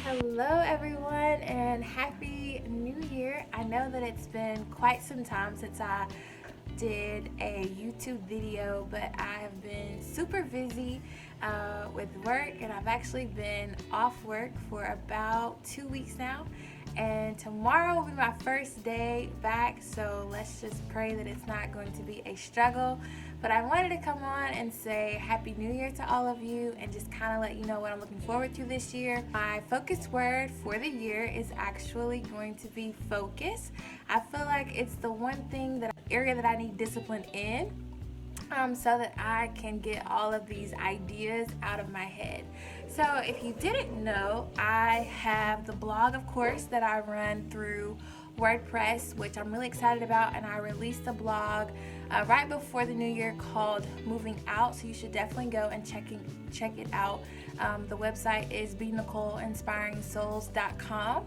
Hello, everyone, and Happy New Year. I know that it's been quite some time since I did a YouTube video, but I have been super busy with work, and I've actually been off work for about 2 weeks now. And tomorrow will be my first day back, so let's just pray that it's not going to be a struggle. But I wanted to come on and say Happy New Year to all of you and just kind of let you know what I'm looking forward to this year. My focus word for the year is actually going to be focus. I feel like it's the one area that I need discipline in, so that I can get all of these ideas out of my head. So, if you didn't know, I have the blog, of course, that I run through WordPress, which I'm really excited about, and I released a blog right before the new year called Moving Out, so you should definitely go and check it out. The website is NicoleInspiringSouls.com,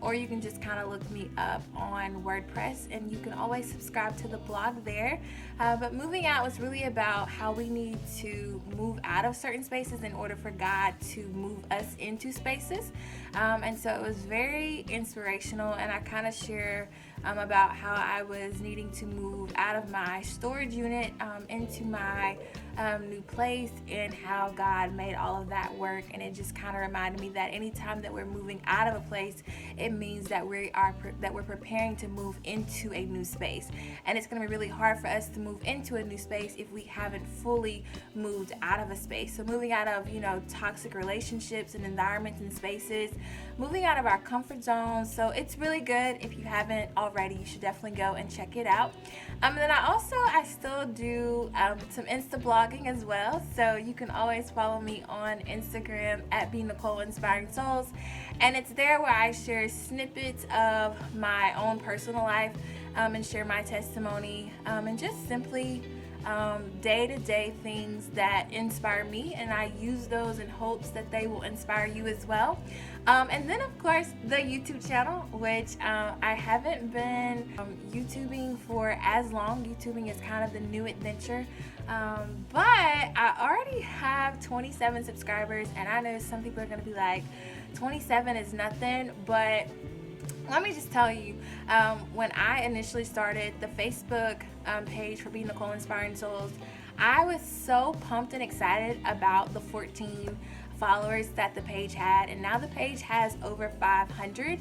or you can just kind of look me up on WordPress, and you can always subscribe to the blog there. But moving out was really about how we need to move out of certain spaces in order for God to move us into spaces. And so it was very inspirational, and I kind of share about how I was needing to move out of my storage unit into my new place, and how God made all of that work. And it just kind of reminded me that anytime that we're moving out of a place, it means that we're preparing to move into a new space. And it's going to be really hard for us to move into a new space if we haven't fully moved out of a space. So moving out of toxic relationships and environments and spaces, moving out of our comfort zones. So it's really good. If you haven't already, you should definitely go and check it out. And then I still do some Insta blogging as well. So you can always follow me on Instagram at Nicole Inspiring Souls. And it's there where I share snippets of my own personal life and share my testimony and just simply day-to-day things that inspire me, and I use those in hopes that they will inspire you as well. And then of course the YouTube channel, which I haven't been YouTubing for as long. YouTubing is kind of the new adventure, but I already have 27 subscribers, and I know some people are going to be like, 27 is nothing, but let me just tell you, when I initially started the Facebook page for Nicole Inspiring Souls, I was so pumped and excited about the 14 followers that the page had, and now the page has over 500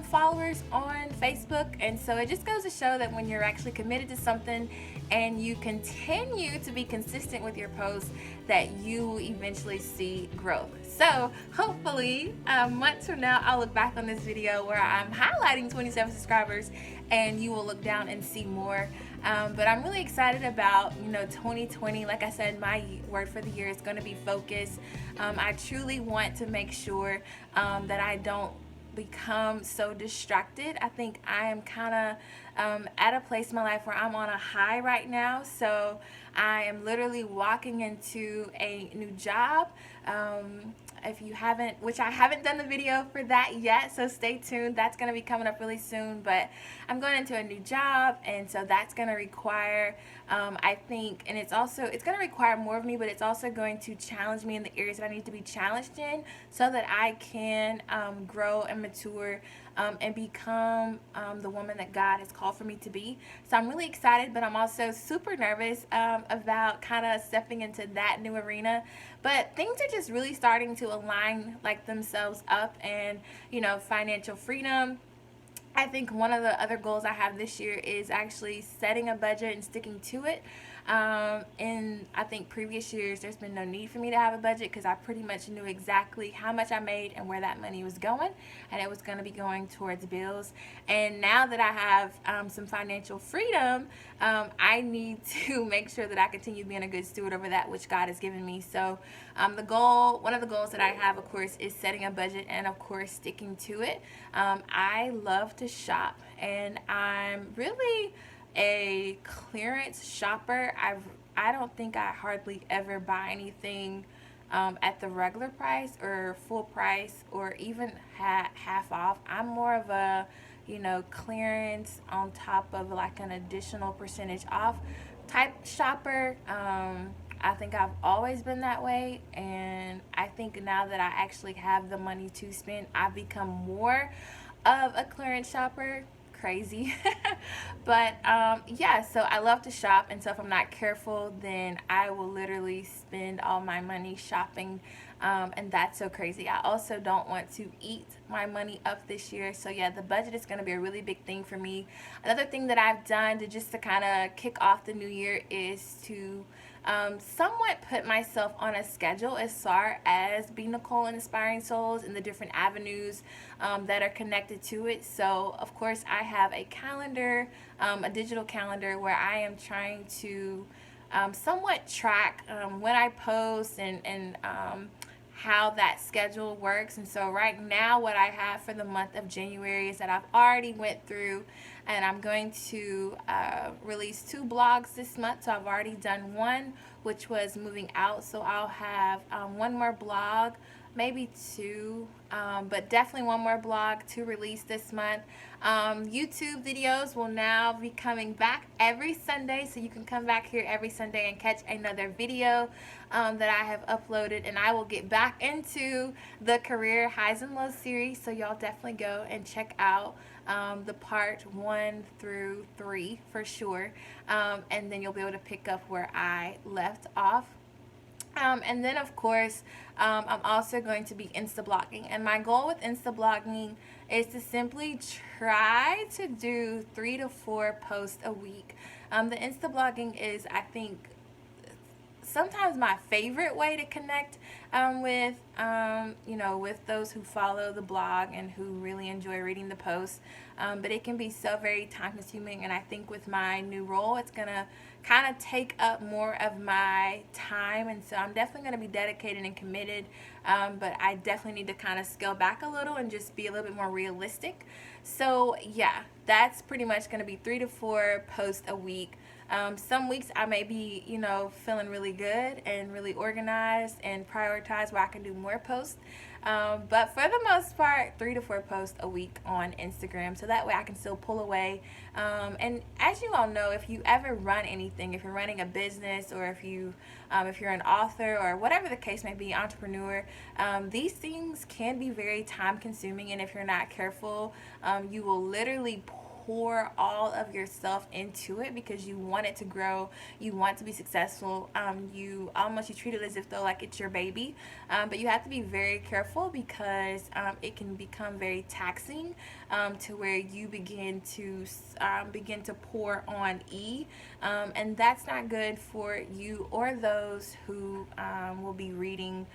followers on Facebook. And so it just goes to show that when you're actually committed to something and you continue to be consistent with your posts, that you will eventually see growth. So hopefully months from now, I'll look back on this video where I'm highlighting 27 subscribers, and you will look down and see more. But I'm really excited about 2020. Like I said, my word for the year is going to be focus. I truly want to make sure that I don't become so distracted. I think I am kind of at a place in my life where I'm on a high right now. So I am literally walking into a new job. If you haven't, which I haven't done the video for that yet, so stay tuned. That's going to be coming up really soon. But I'm going into a new job, and so that's going to require, I think, and it's going to require more of me, but it's also going to challenge me in the areas that I need to be challenged in, so that I can grow and mature and become the woman that God has called for me to be. So I'm really excited, but I'm also super nervous about kind of stepping into that new arena. But things are just really starting to align like themselves up, and financial freedom. I think one of the other goals I have this year is actually setting a budget and sticking to it. In I think previous years, there's been no need for me to have a budget because I pretty much knew exactly how much I made and where that money was going, and it was going to be going towards bills. And now that I have some financial freedom, I need to make sure that I continue being a good steward over that which God has given me. So one of the goals that I have, of course, is setting a budget and, of course, sticking to it. I love to shop, and I'm really a clearance shopper. I don't think I hardly ever buy anything at the regular price or full price or even half off. I'm more of a clearance on top of like an additional percentage off type shopper. I think I've always been that way, and I think now that I actually have the money to spend, I've become more of a clearance shopper. Crazy. But yeah, so I love to shop, and so if I'm not careful, then I will literally spend all my money shopping. And that's so crazy. I also don't want to eat my money up this year. So yeah, the budget is going to be a really big thing for me. Another thing that I've done to just to kind of kick off the new year is to somewhat put myself on a schedule as far as being Nicole Inspiring Souls and the different avenues that are connected to it. So, of course, I have a calendar, a digital calendar, where I am trying to somewhat track when I post and how that schedule works. And so right now what I have for the month of January is that I've already went through and I'm going to release 2 blogs this month. So I've already done one, which was moving out. So I'll have one more blog, maybe 2, but definitely one more blog to release this month. YouTube videos will now be coming back every Sunday, so you can come back here every Sunday and catch another video that I have uploaded, and I will get back into the career highs and lows series, so y'all definitely go and check out the part 1 through 3 for sure, and then you'll be able to pick up where I left off. And then, of course, I'm also going to be Insta blogging. And my goal with Insta blogging is to simply try to do 3 to 4 posts a week. The Insta blogging is, I think, sometimes my favorite way to connect with with those who follow the blog and who really enjoy reading the posts, but it can be so very time consuming, and I think with my new role it's gonna kind of take up more of my time, and so I'm definitely going to be dedicated and committed, but I definitely need to kind of scale back a little and just be a little bit more realistic. So yeah, that's pretty much going to be 3 to 4 posts a week. Some weeks I may be, feeling really good and really organized and prioritize where I can do more posts. But for the most part, 3 to 4 posts a week on Instagram. So that way I can still pull away. And as you all know, if you ever run anything, if you're running a business or if you're an author or whatever the case may be, entrepreneur, these things can be very time consuming. And if you're not careful, you will literally pour all of yourself into it because you want it to grow, you want to be successful, you treat it as if though like it's your baby, but you have to be very careful because it can become very taxing, to where you begin to pour on and that's not good for you or those who will be reading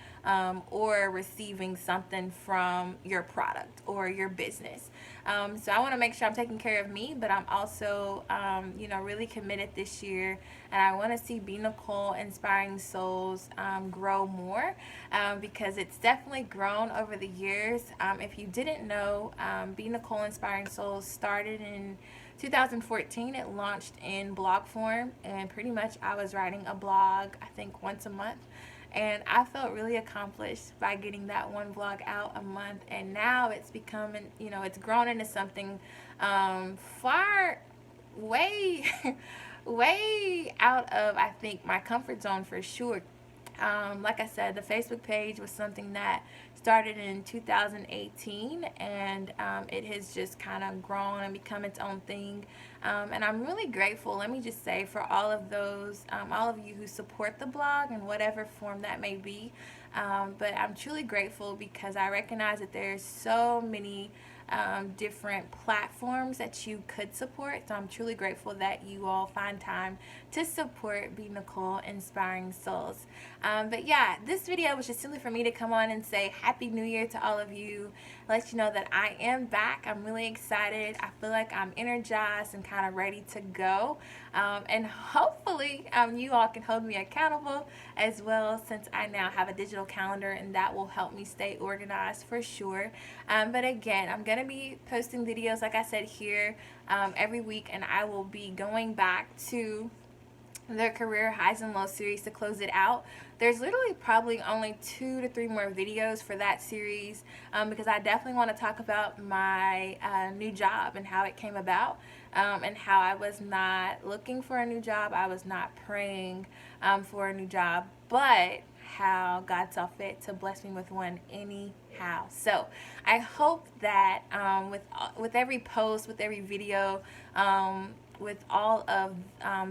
or receiving something from your product or your business. So I want to make sure I'm taking care of me, but I'm also, really committed this year, and I want to see Be Nicole Inspiring Souls grow more, because it's definitely grown over the years. If you didn't know, Be Nicole Inspiring Souls started in 2014. It launched in blog form, and pretty much I was writing a blog, I think, once a month. And I felt really accomplished by getting that one blog out a month. And now it's becoming, it's grown into something far, way, way out of, I think, my comfort zone for sure. Like I said, the Facebook page was something that started in 2018, and it has just kind of grown and become its own thing. And I'm really grateful, let me just say, for all of those, all of you who support the blog in whatever form that may be. But I'm truly grateful because I recognize that there's so many different platforms that you could support. So I'm truly grateful that you all find time to support Be Nicole Inspiring Souls. But yeah, this video was just simply for me to come on and say Happy New Year to all of you. Let you know that I am back. I'm really excited. I feel like I'm energized and kind of ready to go. And hopefully you all can hold me accountable as well, since I now have a digital calendar, and that will help me stay organized for sure. But again, I'm going to be posting videos, like I said, here every week, and I will be going back to their career highs and lows series to close it out. There's literally probably only 2 to 3 more videos for that series, because I definitely want to talk about my new job and how it came about, and how I was not looking for a new job. I was not praying for a new job, but how God saw fit to bless me with one anyhow. So I hope that with every post, with every video, with all of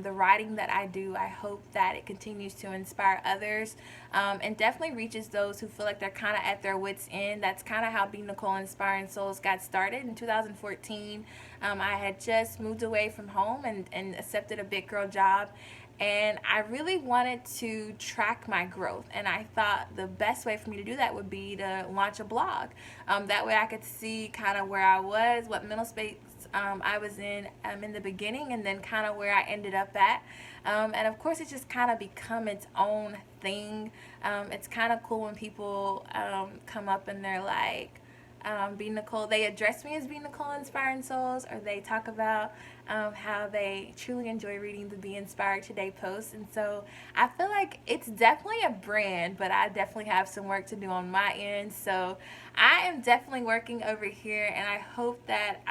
the writing that I do, I hope that it continues to inspire others, and definitely reaches those who feel like they're kind of at their wits' end. That's kind of how Be Nicole Inspiring Souls got started in 2014. I had just moved away from home and accepted a big girl job. And I really wanted to track my growth. And I thought the best way for me to do that would be to launch a blog. That way I could see kind of where I was, what mental space I was in the beginning, and then kind of where I ended up at. And of course, it's just kind of become its own thing. It's kind of cool when people come up and they're like, Be Nicole, they address me as Be Nicole Inspiring Souls, or they talk about how they truly enjoy reading the Be Inspired Today posts. And so I feel like it's definitely a brand, but I definitely have some work to do on my end. So I am definitely working over here, and I hope that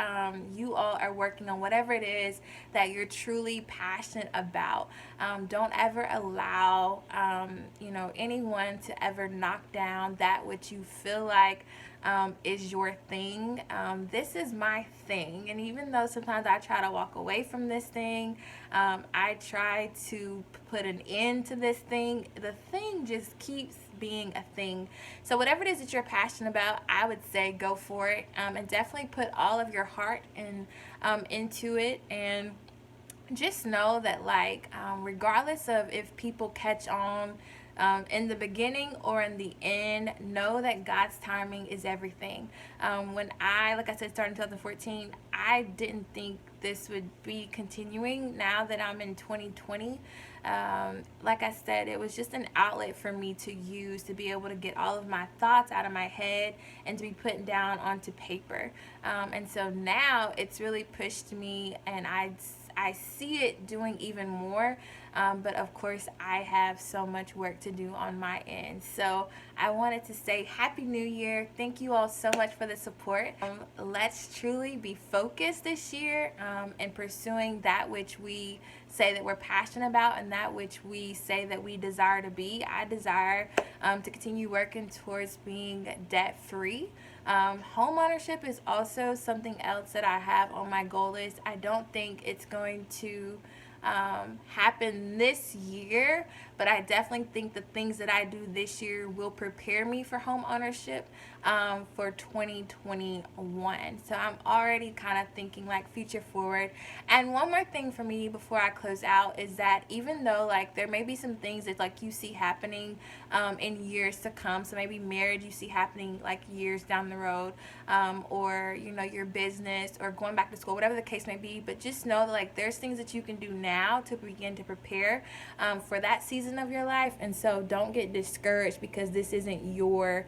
you all are working on whatever it is that you're truly passionate about. Don't ever allow anyone to ever knock down that which you feel like is your thing. This is my thing, and even though sometimes I try to walk away from this thing, I try to put an end to this thing, the thing just keeps being a thing. So whatever it is that you're passionate about, I would say go for it, and definitely put all of your heart into it. And just know that, like, regardless of if people catch on in the beginning or in the end, know that God's timing is everything. When like I said, starting in 2014, I didn't think this would be continuing. Now that I'm in 2020, like I said, it was just an outlet for me to use to be able to get all of my thoughts out of my head and to be put down onto paper. And so now it's really pushed me, and I see it doing even more, but of course I have so much work to do on my end. So I wanted to say Happy New Year. Thank you all so much for the support. Let's truly be focused this year in pursuing that which we say that we're passionate about and that which we say that we desire to be. I desire to continue working towards being debt free. Home ownership is also something else that I have on my goal list. I don't think it's going to happen this year, but I definitely think the things that I do this year will prepare me for home ownership for 2021. So I'm already kind of thinking like future forward. And one more thing for me before I close out is that even though like there may be some things that like you see happening in years to come, so maybe marriage you see happening like years down the road, or your business or going back to school, whatever the case may be, but just know that like there's things that you can do now to begin to prepare for that season of your life. And so don't get discouraged because this isn't your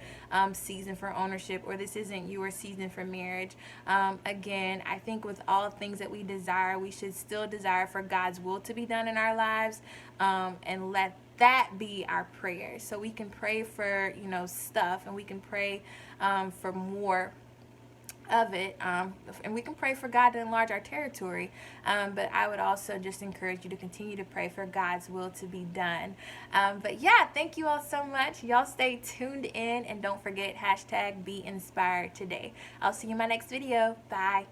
season for ownership, or this isn't your season for marriage. Again, I think with all things that we desire, we should still desire for God's will to be done in our lives, and let that be our prayer. So we can pray for stuff, and we can pray for more of it, and we can pray for God to enlarge our territory, but I would also just encourage you to continue to pray for God's will to be done. But yeah, thank you all so much. Y'all stay tuned in, and don't forget #BeInspiredToday. I'll see you in my next video. Bye.